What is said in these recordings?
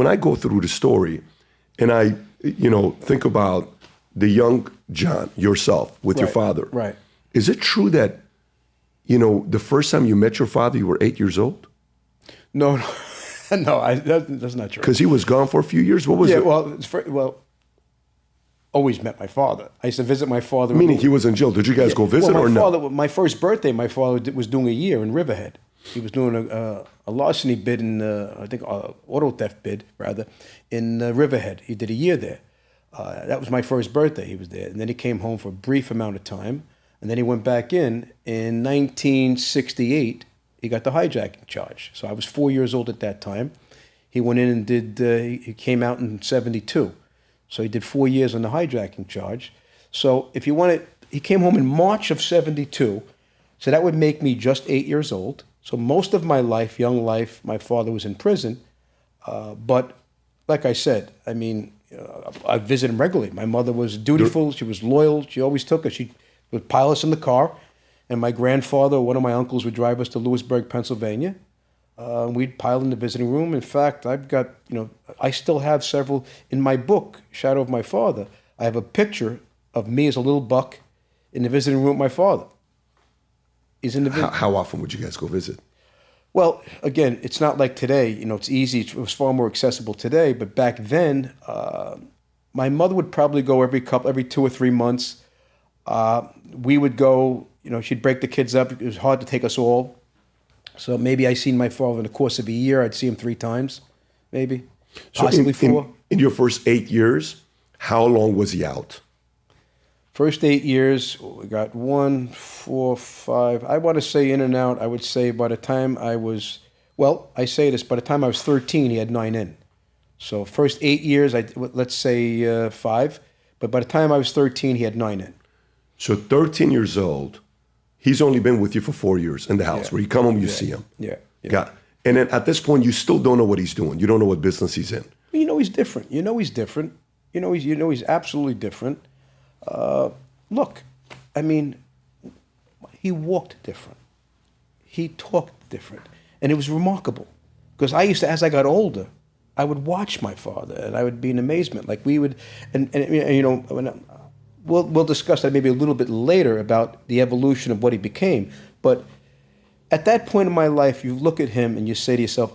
when I go through the story and I, think about the young John, yourself, with your father. Right. Is it true that, the first time you met your father, you were 8 years old? No, that's not true. Because he was gone for a few years? What was it? Well, always met my father. I used to visit my father. Meaning he was in jail. Did you guys go visit or no? My first birthday, my father was doing a year in Riverhead. He was doing a larceny bid in, I think, auto theft bid, rather, in Riverhead. He did a year there. That was my first birthday. He was there. And then he came home for a brief amount of time. And then he went back in. In 1968, he got the hijacking charge. So I was 4 years old at that time. He went in and he came out in 72. So he did 4 years on the hijacking charge. So if you want he came home in March of 72. So that would make me just 8 years old. So most of my life, young life, my father was in prison. But like I said, I mean, I visited him regularly. My mother was dutiful. She was loyal. She always took us. She would pile us in the car. And my grandfather, one of my uncles, would drive us to Lewisburg, Pennsylvania. We'd pile in the visiting room. In fact, I've got, I still have several in my book, Shadow of My Father. I have a picture of me as a little buck in the visiting room with my father. He's in the How often would you guys go visit? Well, again, it's not like today. It's easy. It was far more accessible today. But back then, my mother would probably go every 2 or 3 months. We would go. She'd break the kids up. It was hard to take us all. So maybe I seen my father in the course of a year. I'd see him 3 times, maybe, possibly 4. In your first 8 years, how long was he out? First 8 years, we got 1, 4, 5. I want to say in and out. I would say by the time I was, by the time I was 13, he had 9 in. So first 8 years, let's say 5. But by the time I was 13, he had 9 in. So 13 years old, he's only been with you for 4 years in the house, where you come home, you see him. Yeah. Got it. And then at this point, you still don't know what he's doing. You don't know what business he's in. He's different. He's different. He's absolutely different. Look, I mean, he walked different. He talked different. And it was remarkable. Because I used to, as I got older, I would watch my father and I would be in amazement. Like we would, we'll discuss that maybe a little bit later about the evolution of what he became. But at that point in my life, you look at him and you say to yourself,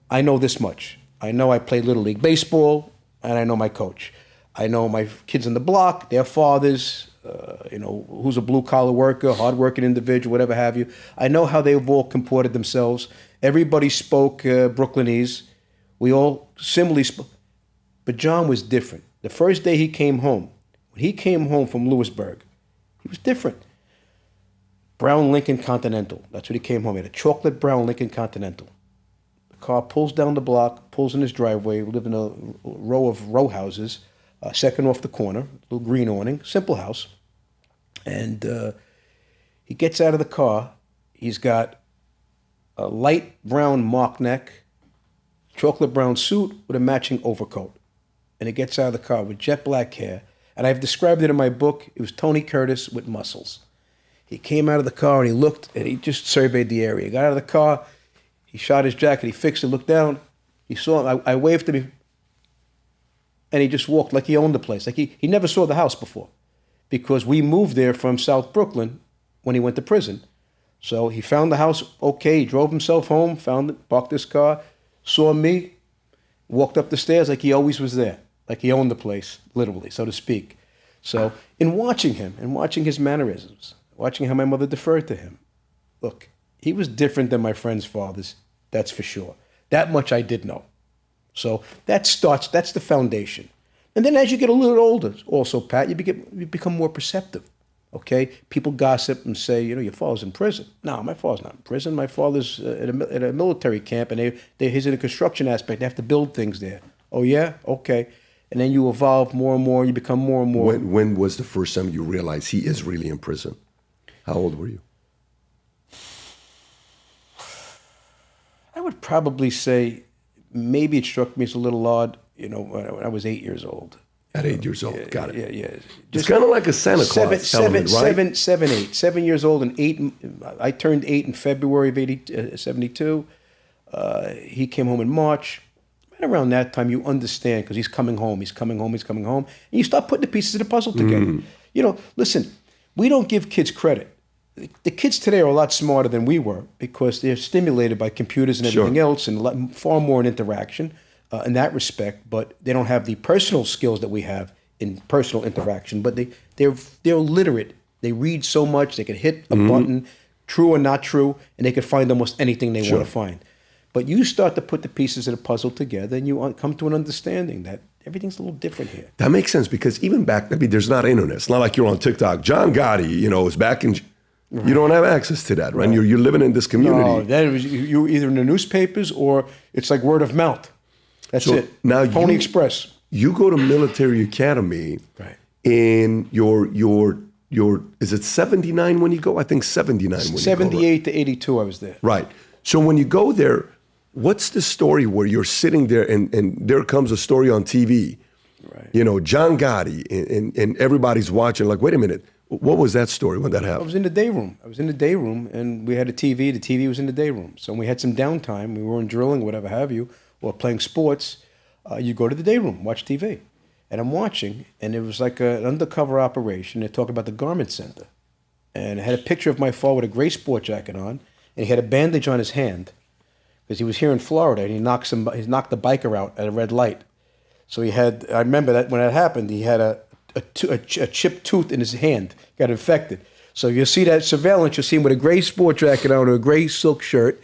I know this much. I know I played Little League Baseball and I know my coach. I know my kids on the block, their fathers, who's a blue-collar worker, hard-working individual, whatever have you. I know how they've all comported themselves. Everybody spoke Brooklynese. We all similarly spoke. But John was different. The first day he came home, when he came home from Lewisburg, he was different. Brown Lincoln Continental. That's what he came home. He had a chocolate brown Lincoln Continental. The car pulls down the block, pulls in his driveway. We live in a row of row houses. Second off the corner, little green awning, simple house. And he gets out of the car. He's got a light brown mock neck, chocolate brown suit with a matching overcoat. And he gets out of the car with jet black hair. And I've described it in my book. It was Tony Curtis with muscles. He came out of the car and he looked and he just surveyed the area. He got out of the car. He shot his jacket. He fixed it, looked down. He saw him. I waved to him. And he just walked like he owned the place. Like he never saw the house before because we moved there from South Brooklyn when he went to prison. So he found the house okay. He drove himself home, found it, parked his car, saw me, walked up the stairs like he always was there, like he owned the place, literally, so to speak. So in watching him and watching his mannerisms, watching how my mother deferred to him, look, he was different than my friends' fathers, that's for sure. That much I did know. So that's the foundation. And then as you get a little older, also, Pat, you become more perceptive, okay? People gossip and say, your father's in prison. No, my father's not in prison. My father's at a military camp, and he's in a construction aspect. They have to build things there. Oh, yeah? Okay. And then you evolve more and more. You become more and more. When was the first time you realized he is really in prison? How old were you? I would probably say... Maybe it struck me as a little odd, when I was 8 years old. At 8 years old, got it. Yeah. It's kind of like a Santa Claus element, right? 7 years old, and 8. I turned 8 in February of 72. He came home in March. And around that time, you understand, because he's coming home, and you start putting the pieces of the puzzle together. You know, listen, we don't give kids credit. The kids today are a lot smarter than we were because they're stimulated by computers and everything else, and far more in interaction in that respect. But they don't have the personal skills that we have in personal interaction. But they're literate. They read so much. They can hit a button, true or not true, and they can find almost anything they want to find. But you start to put the pieces of the puzzle together, and you come to an understanding that everything's a little different here. That makes sense, because even back, I mean, there's not internet. It's not like you're on TikTok. John Gotti, you know, is back in. You don't have access to that, right? You're living in this community. No, that was, you're either in the newspapers or it's like word of mouth. That's it. Now Pony Express. You go to military academy, right? In your is it 79 when you go? I think 79 when you go. 78 to 82, I was there. Right. So when you go there, what's the story where you're sitting there and there comes a story on TV? Right. You know, John Gotti, and everybody's watching like, wait a minute, what was that story when that happened? I was in the day room. And we had a TV. The TV was in the day room. So when we had some downtime, we weren't drilling, whatever have you, or playing sports, you go to the day room, watch TV. And I'm watching, and it was like an undercover operation. They're talking about the garment center. And I had a picture of my father with a gray sport jacket on, and he had a bandage on his hand because he was here in Florida, and he knocked the biker out at a red light. So I remember that when that happened, he had a chipped tooth in his hand, got infected. So you'll see that surveillance, you'll see him with a gray sport jacket on or a gray silk shirt,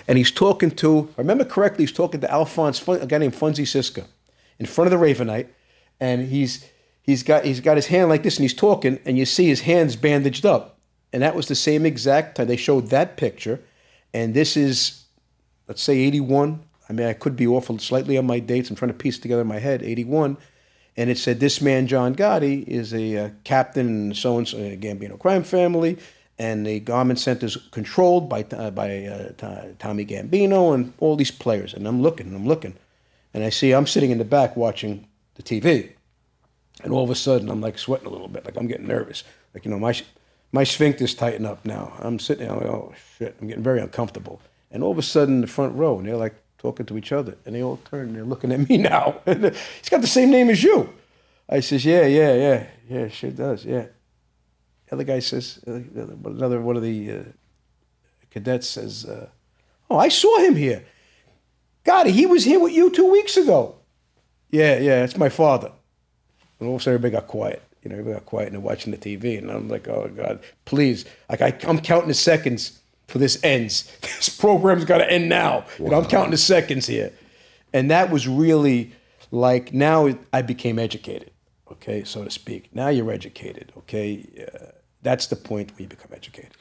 and he's talking to, if I remember correctly, he's talking to Alphonse, a guy named Funzy Siska, in front of the Ravenite, and he's got his hand like this, and he's talking, and you see his hands bandaged up. And that was the same exact time. They showed that picture, and this is, let's say 81. I mean, I could be off slightly on my dates. I'm trying to piece together in my head, 81. And it said, this man, John Gotti, is a captain in so-and-so Gambino crime family, and the garment center is controlled by Tommy Gambino and all these players. And I'm looking, and I see I'm sitting in the back watching the TV. And all of a sudden, I'm like sweating a little bit, like I'm getting nervous. Like, you know, my sphincter's tighten up now. I'm sitting there, I'm like, oh, shit, I'm getting very uncomfortable. And all of a sudden, in the front row, and they're like talking to each other, and they all turn, and they're looking at me now. He's got the same name as you. I says, yeah, sure does, yeah. The other guy says, another one of the cadets says, oh, I saw him here. Gotti, he was here with you 2 weeks ago. Yeah, that's my father. And all of a sudden, everybody got quiet. You know, everybody got quiet and they're watching the TV. And I'm like, oh, God, please. Like, I'm counting the seconds till this ends. This program's got to end now. Wow. You know, I'm counting the seconds here. And that was really like, now I became educated, okay, so to speak. Now you're educated, okay? That's the point where you become educated.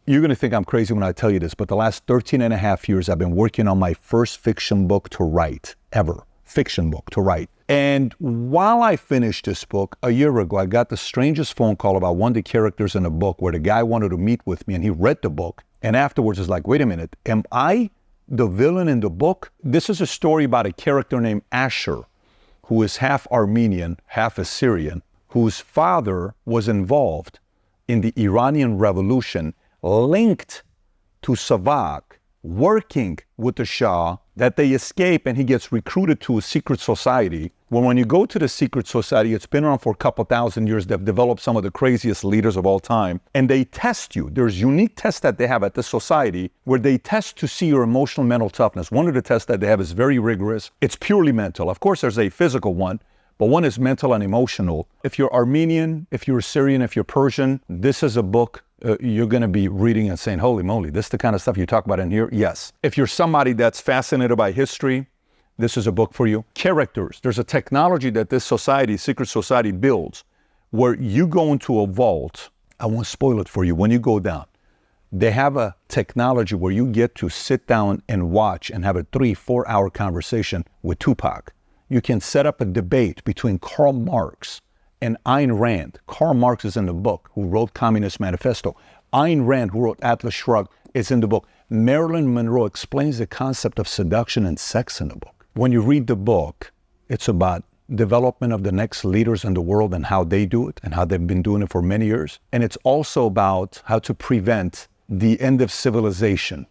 You're going to think I'm crazy when I tell you this, but the last 13 and a half years, I've been working on my first fiction book to write, ever. Fiction book to write. And while I finished this book, a year ago, I got the strangest phone call about one of the characters in the book where the guy wanted to meet with me, and he read the book. And afterwards is like, wait a minute, am I the villain in the book? This is a story about a character named Asher, who is half Armenian, half Assyrian, whose father was involved in the Iranian Revolution, linked to Savak, working with the Shah, that they escape, and he gets recruited to a secret society. Well, when you go to the secret society, it's been around for a couple thousand years. They've developed some of the craziest leaders of all time. And they test you. There's unique tests that they have at the society where they test to see your emotional mental toughness. One of the tests that they have is very rigorous. It's purely mental. Of course, there's a physical one, but one is mental and emotional. If you're Armenian, if you're Syrian, if you're Persian, this is a book you're going to be reading and saying, holy moly, this is the kind of stuff you talk about in here? Yes. If you're somebody that's fascinated by history, this is a book for you. Characters. There's a technology that this society, secret society, builds where you go into a vault. I won't spoil it for you. When you go down, they have a technology where you get to sit down and watch and have a 3-4 hour conversation with Tupac. You can set up a debate between Karl Marx and Ayn Rand. Karl Marx is in the book, who wrote Communist Manifesto. Ayn Rand, who wrote Atlas Shrugged, is in the book. Marilyn Monroe explains the concept of seduction and sex in the book. When you read the book, it's about development of the next leaders in the world and how they do it and how they've been doing it for many years. And it's also about how to prevent the end of civilization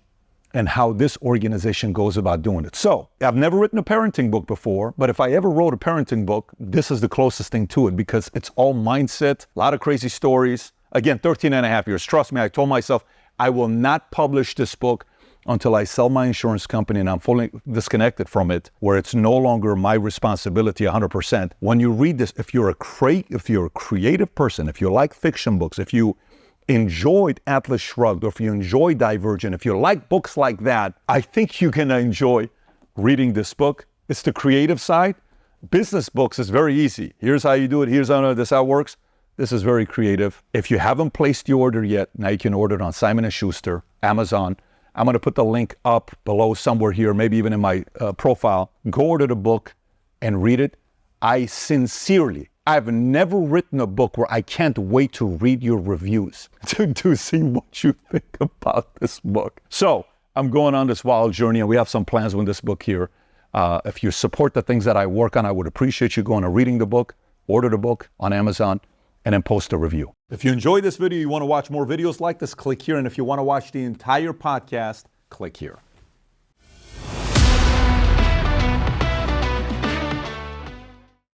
and how this organization goes about doing it. So I've never written a parenting book before, but if I ever wrote a parenting book, this is the closest thing to it because it's all mindset, a lot of crazy stories. Again, 13 and a half years. Trust me, I told myself I will not publish this book until I sell my insurance company and I'm fully disconnected from it, where it's no longer my responsibility 100%. When you read this, if you're a creative person, if you like fiction books, if you enjoyed Atlas Shrugged, or if you enjoy Divergent, if you like books like that, I think you're gonna enjoy reading this book. It's the creative side. Business books is very easy. Here's how you do it. Here's how this how it works. This is very creative. If you haven't placed your order yet, now you can order it on Simon & Schuster, Amazon. I'm going to put the link up below somewhere here, maybe even in my profile. Go order the book and read it. I've never written a book where I can't wait to read your reviews to see what you think about this book. So I'm going on this wild journey, and we have some plans with this book here. If you support the things that I work on, I would appreciate you going and reading the book, order the book on Amazon, and then post a review. If you enjoyed this video, you want to watch more videos like this, click here. And if you want to watch the entire podcast, click here.